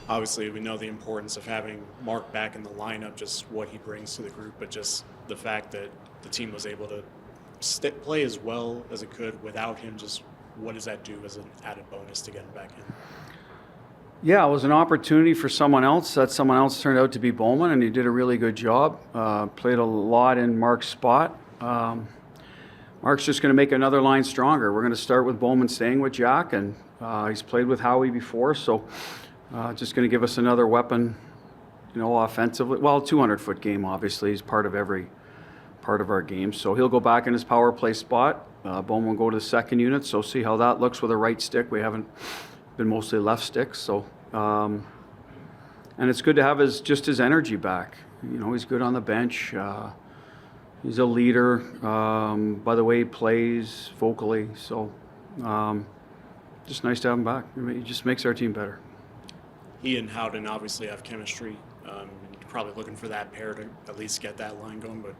obviously we know the importance of having Mark back in the lineup, just what he brings to the group, but just the fact that the team was able to play as well as it could without him. Just what does that do as an added bonus to get him back in? Yeah, it was an opportunity for someone else. That someone else turned out to be Bowman, and he did a really good job. Played a lot in Mark's spot. Mark's just going to make another line stronger. We're going to start with Bowman staying with Jack, and he's played with Howie before, so just going to give us another weapon, offensively. Well, 200-foot game, obviously, is part of our game. So he'll go back in his power play spot. Bowman will go to the second unit, so see how that looks with a right stick. We haven't been mostly left sticks, so and it's good to have his energy back. He's good on the bench. He's a leader by the way he plays vocally, so just nice to have him back. He just makes our team better. He and Howden obviously have chemistry. Probably looking for that pair to at least get that line going, but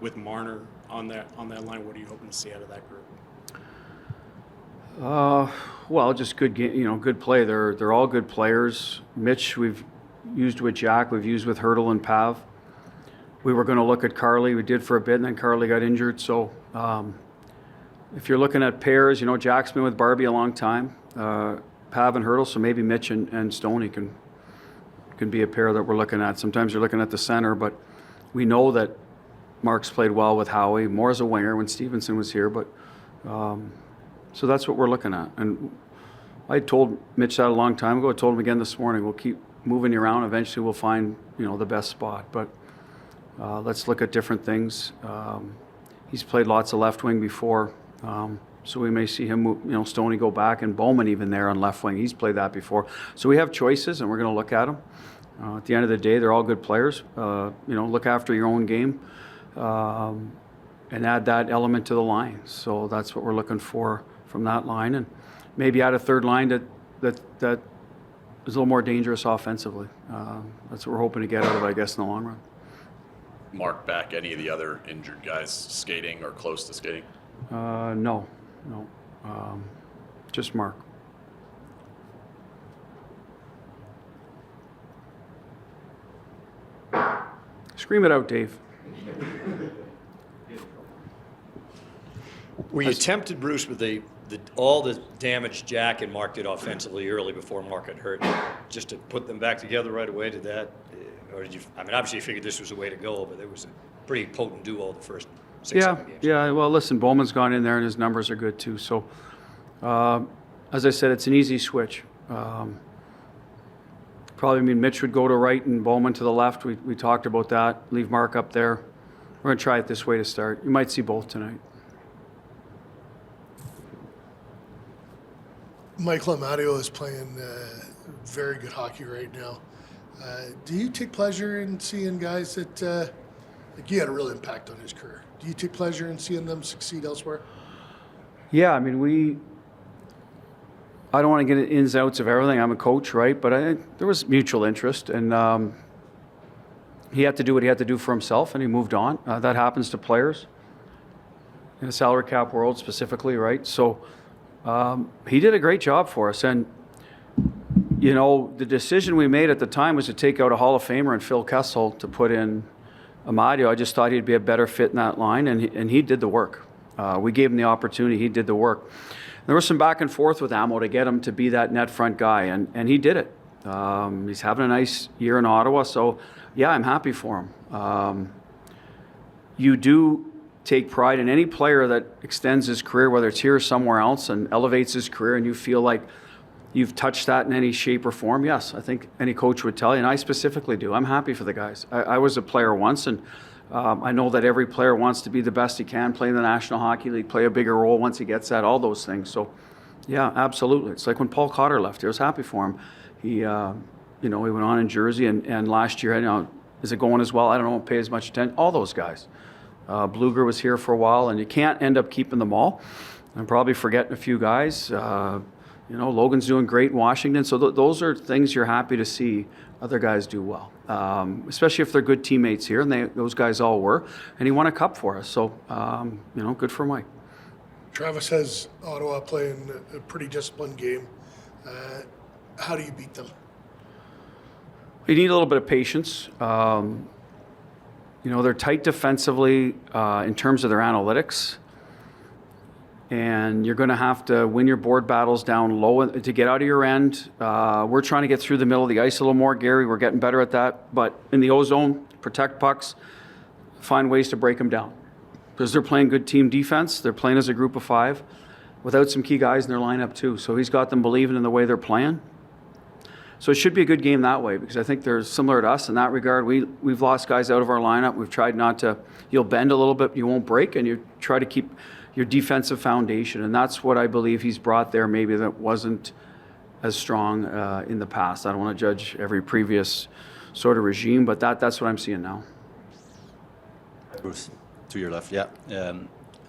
with Marner on that line, what are you hoping to see out of that group? Well, just good game, good play. They're all good players. Mitch, we've used with Jack, we've used with Hurdle and Pav. We were going to look at Carly. We did for a bit, and then Carly got injured. So if you're looking at pairs, Jack's been with Barbie a long time, Pav and Hurdle, so maybe Mitch and Stoney can be a pair that we're looking at. Sometimes you're looking at the center, but we know that Mark's played well with Howie, more as a winger when Stevenson was here, but so that's what we're looking at. And I told Mitch that a long time ago. I told him again this morning. We'll keep moving you around. Eventually we'll find, the best spot. But let's look at different things. He's played lots of left wing before. So we may see him move, Stoney go back, and Bowman even there on left wing. He's played that before. So we have choices, and we're going to look at them. At the end of the day, they're all good players. Look after your own game and add that element to the line. So that's what we're looking for from that line, and maybe add a third line that is a little more dangerous offensively. That's what we're hoping to get out of it, I guess, in the long run. Mark back, any of the other injured guys skating or close to skating? No. Just Mark. Scream it out, Dave. Were you tempted, Bruce, with all the damage Jack and Mark did offensively early before Mark got hurt, just to put them back together right away? Did that, or did you? I mean, obviously you figured this was the way to go, but it was a pretty potent duo the first 6-7 games. Yeah. Well, listen, Bowman's gone in there and his numbers are good too. So, as I said, it's an easy switch. Probably mean Mitch would go to right and Bowman to the left. We talked about that. Leave Mark up there. We're going to try it this way to start. You might see both tonight. Michael Amadio is playing very good hockey right now. Do you take pleasure in seeing guys that, you had a real impact on his career? Do you take pleasure in seeing them succeed elsewhere? Yeah, I mean, I don't want to get into ins and outs of everything. I'm a coach, right? But there was mutual interest, and he had to do what he had to do for himself, and he moved on. That happens to players in the salary cap world specifically, right? So he did a great job for us. And, the decision we made at the time was to take out a Hall of Famer and Phil Kessel to put in Amadio. I just thought he'd be a better fit in that line, and he did the work. We gave him the opportunity. He did the work. There was some back and forth with Amo to get him to be that net front guy, and he did it. He's having a nice year in Ottawa, so yeah, I'm happy for him. You do take pride in any player that extends his career, whether it's here or somewhere else, and elevates his career, and you feel like you've touched that in any shape or form. Yes, I think any coach would tell you, and I specifically do. I'm happy for the guys. I was a player once, and I know that every player wants to be the best he can, play in the National Hockey League, play a bigger role once he gets that, all those things. So, yeah, absolutely. It's like when Paul Cotter left. I was happy for him. He, he went on in Jersey, and last year, is it going as well? I don't know, pay as much attention. All those guys. Bluger was here for a while, and you can't end up keeping them all. I'm probably forgetting a few guys. Logan's doing great in Washington. So those are things you're happy to see other guys do well, especially if they're good teammates here, and those guys all were. And he won a cup for us, so good for Mike. Travis has Ottawa playing a pretty disciplined game. How do you beat them? You need a little bit of patience. They're tight defensively in terms of their analytics. And you're going to have to win your board battles down low to get out of your end. We're trying to get through the middle of the ice a little more, Gary. We're getting better at that. But in the O-zone, protect pucks, find ways to break them down. Because they're playing good team defense. They're playing as a group of 5 without some key guys in their lineup too. So he's got them believing in the way they're playing. So it should be a good game that way, because I think they're similar to us in that regard. We've lost guys out of our lineup. We've tried not to, you'll bend a little bit, you won't break, and you try to keep your defensive foundation. And that's what I believe he's brought there, maybe that wasn't as strong in the past. I don't want to judge every previous sort of regime, but that's what I'm seeing now. Bruce, to your left, yeah.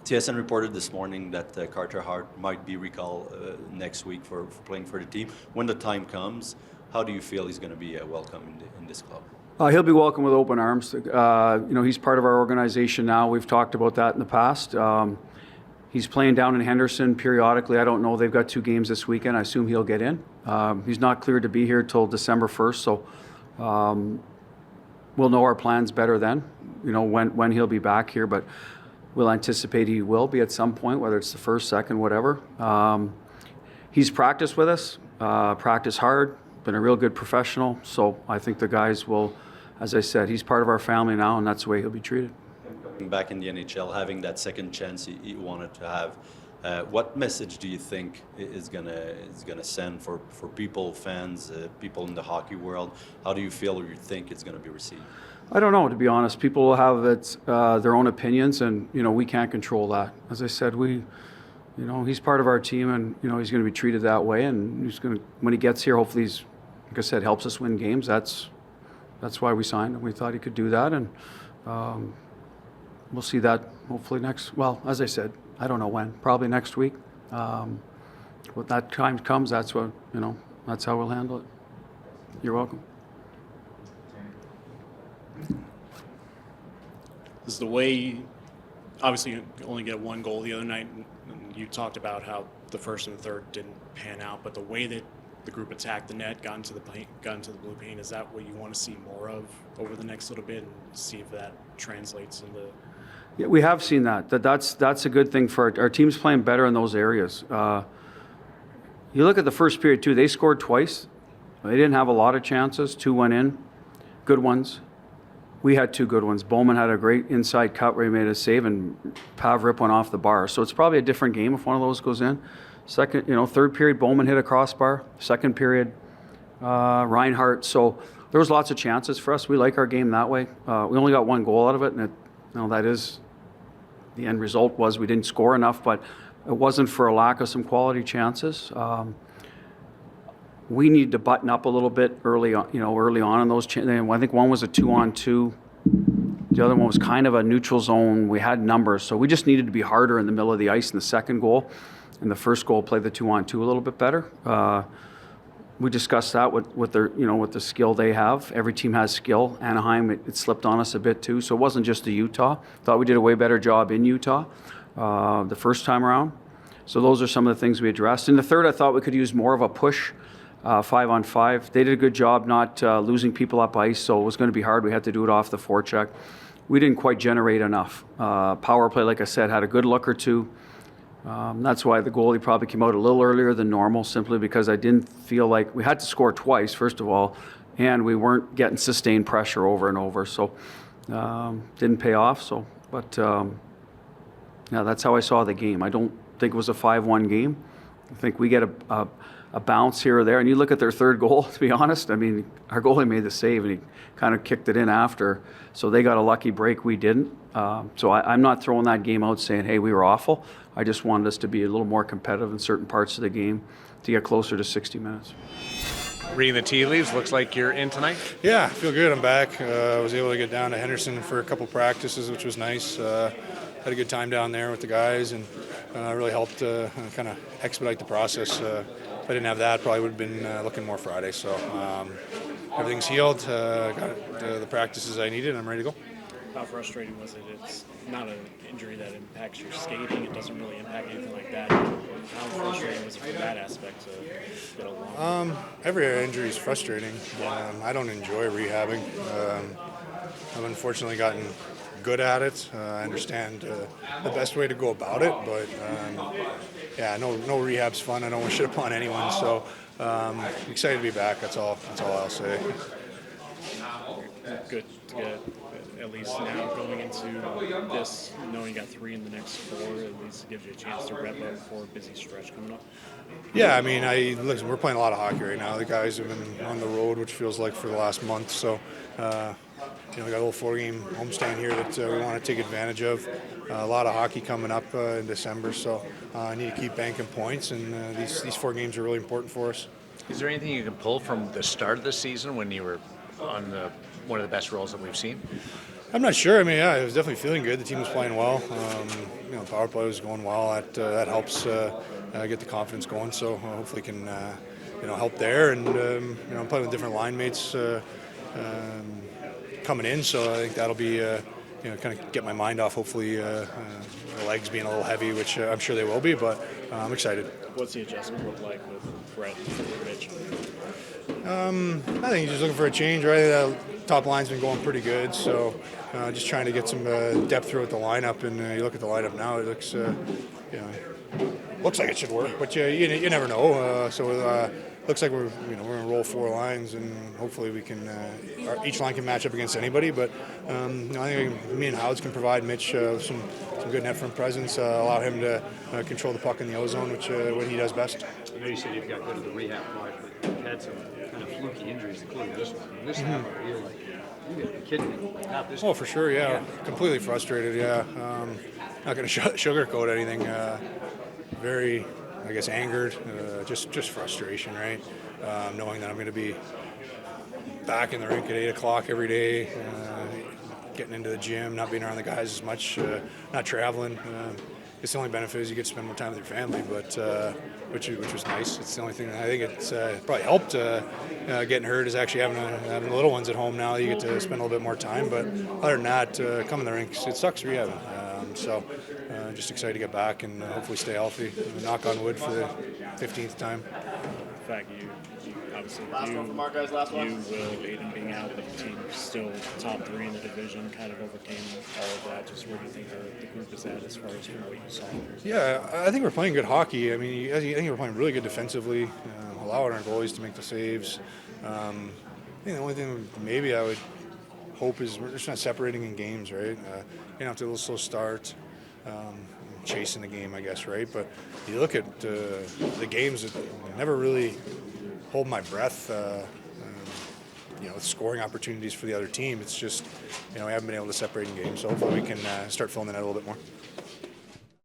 TSN reported this morning that Carter Hart might be recalled next week for playing for the team. When the time comes, how do you feel he's going to be welcome in this club? He'll be welcome with open arms. He's part of our organization now. We've talked about that in the past. He's playing down in Henderson periodically. I don't know. They've got 2 games this weekend. I assume he'll get in. He's not cleared to be here till December 1st, so we'll know our plans better then, when he'll be back here. But we'll anticipate he will be at some point, whether it's the 1st, 2nd, whatever. He's practiced with us, practiced hard, been a real good professional. So I think the guys will, as I said, he's part of our family now, and that's the way he'll be treated. Back in the NHL, having that second chance he wanted to have, what message do you think is gonna send for people, fans, people in the hockey world? How do you feel or you think it's going to be received? I don't know, to be honest. People will have their own opinions, and we can't control that. As I said, he's part of our team, and he's going to be treated that way. And he's going to, when he gets here, hopefully he's, like I said, helps us win games. That's why we signed him. We thought he could do that, and we'll see that hopefully as I said, I don't know when, probably next week. When that time comes, that's how we'll handle it. You're welcome. Is the way, obviously you only get 1 goal the other night, and you talked about how the first and the third didn't pan out, but the way that the group attacked the net, got into the blue paint, is that what you want to see more of over the next little bit, and see if that translates into? Yeah, we have seen that. That's a good thing for our team's playing better in those areas. You look at the first period too, they scored twice. They didn't have a lot of chances. 2 went in, good ones. We had 2 good ones. Bowman had a great inside cut where he made a save, and Pavrip went off the bar. So it's probably a different game if one of those goes in. Third period, Bowman hit a crossbar. Second period, Reinhart. So there was lots of chances for us. We like our game that way. We only got 1 goal out of it, and that is the end result was we didn't score enough, but it wasn't for a lack of some quality chances. We need to button up a little bit early on in those. I think one was a 2-on-2. The other one was kind of a neutral zone. We had numbers, so we just needed to be harder in the middle of the ice in the second goal. And the first goal played the 2-on-2 a little bit better. We discussed that with the skill they have. Every team has skill. Anaheim, it slipped on us a bit too. So it wasn't just the Utah. Thought we did a way better job in Utah the first time around. So those are some of the things we addressed. In the third, I thought we could use more of a push, 5-on-5. They did a good job not losing people up ice, so it was going to be hard. We had to do it off the forecheck. We didn't quite generate enough. Power play, like I said, had a good look or two. That's why the goalie probably came out a little earlier than normal, simply because I didn't feel like we had to score twice, first of all, and we weren't getting sustained pressure over and over. So didn't pay off. That's how I saw the game. I don't think it was a 5-1 game. I think we get a bounce here or there. And you look at their third goal, to be honest, I mean, our goalie made the save and he kind of kicked it in after. So they got a lucky break, we didn't. So I'm not throwing that game out saying, hey, we were awful. I just wanted us to be a little more competitive in certain parts of the game to get closer to 60 minutes. Reading the tea leaves, looks like you're in tonight. Yeah, I feel good. I'm back. I was able to get down to Henderson for a couple practices, which was nice. Had a good time down there with the guys, and really helped kind of expedite the process. If I didn't have that, probably would have been looking more Friday. So everything's healed. Got the practices I needed, and I'm ready to go. How frustrating was it? It's not an injury that impacts your skating. It doesn't really impact anything like that. How frustrating was it from that aspect to get along? Every injury is frustrating. I don't enjoy rehabbing. I've unfortunately gotten good at it. I understand the best way to go about it, but yeah, no rehab's fun. I don't want to shit upon anyone, so excited to be back. That's all I'll say. Good to get at least now going into this, knowing you got 3 in the next 4, at least it gives you a chance to rep up for a busy stretch coming up. Yeah, I mean, listen, we're playing a lot of hockey right now. The guys have been on the road, which feels like for the last month. So, we got a little 4-game homestand here that we want to take advantage of. A lot of hockey coming up in December, so I need to keep banking points, and these 4 games are really important for us. Is there anything you can pull from the start of the season when you were on one of the best roles that we've seen? I'm not sure. I mean, yeah, it was definitely feeling good. The team was playing well. Power play was going well. That helps get the confidence going. So hopefully can help there. And I'm playing with different line mates coming in. So I think that'll be kind of get my mind off. Hopefully the legs being a little heavy, which I'm sure they will be. But I'm excited. What's the adjustment look like with Brett and Mitch? I think he's just looking for a change, right? The top line's been going pretty good, so just trying to get some depth throughout the lineup. And you look at the lineup now; it looks, looks like it should work, but you never know. Looks like we're going to roll 4 lines, and hopefully we can. Each line can match up against anybody, but I think me and Howds can provide Mitch some good net front presence, allow him to control the puck in the O-zone, which what he does best. I know you said you've got good at the rehab part, but you've had some kind of fluky injuries, including this one. And this time I feel like you gotta be kidding me. Not this. Oh, for sure, yeah. Completely frustrated, yeah. Not going to sugarcoat anything. Very, I guess, angered. Just frustration, right? Knowing that I'm going to be back in the rink at 8 o'clock every day, getting into the gym, not being around the guys as much, not traveling. It's the only benefit is you get to spend more time with your family, but which was nice. It's the only thing that I think it's probably helped getting hurt is actually having the little ones at home now. You get to spend a little bit more time, but other than that, coming to the rinks, it sucks rehabbing. So just excited to get back and hopefully stay healthy. Knock on wood for the 15th time. In fact, you obviously you, Will, Aiden being out, but the team still top 3 in the division, kind of overcame all of that. Just where do you think the group is at as far as from what you saw? Yeah, I think we're playing good hockey. I mean, I think we're playing really good defensively, allowing our goalies to make the saves. I think the only thing maybe I would hope is we're just not separating in games, right? After a little slow start, chasing the game, I guess, right? But you look at the games that never really hold my breath, scoring opportunities for the other team. It's just, we haven't been able to separate in games. So hopefully we can start filling the net a little bit more.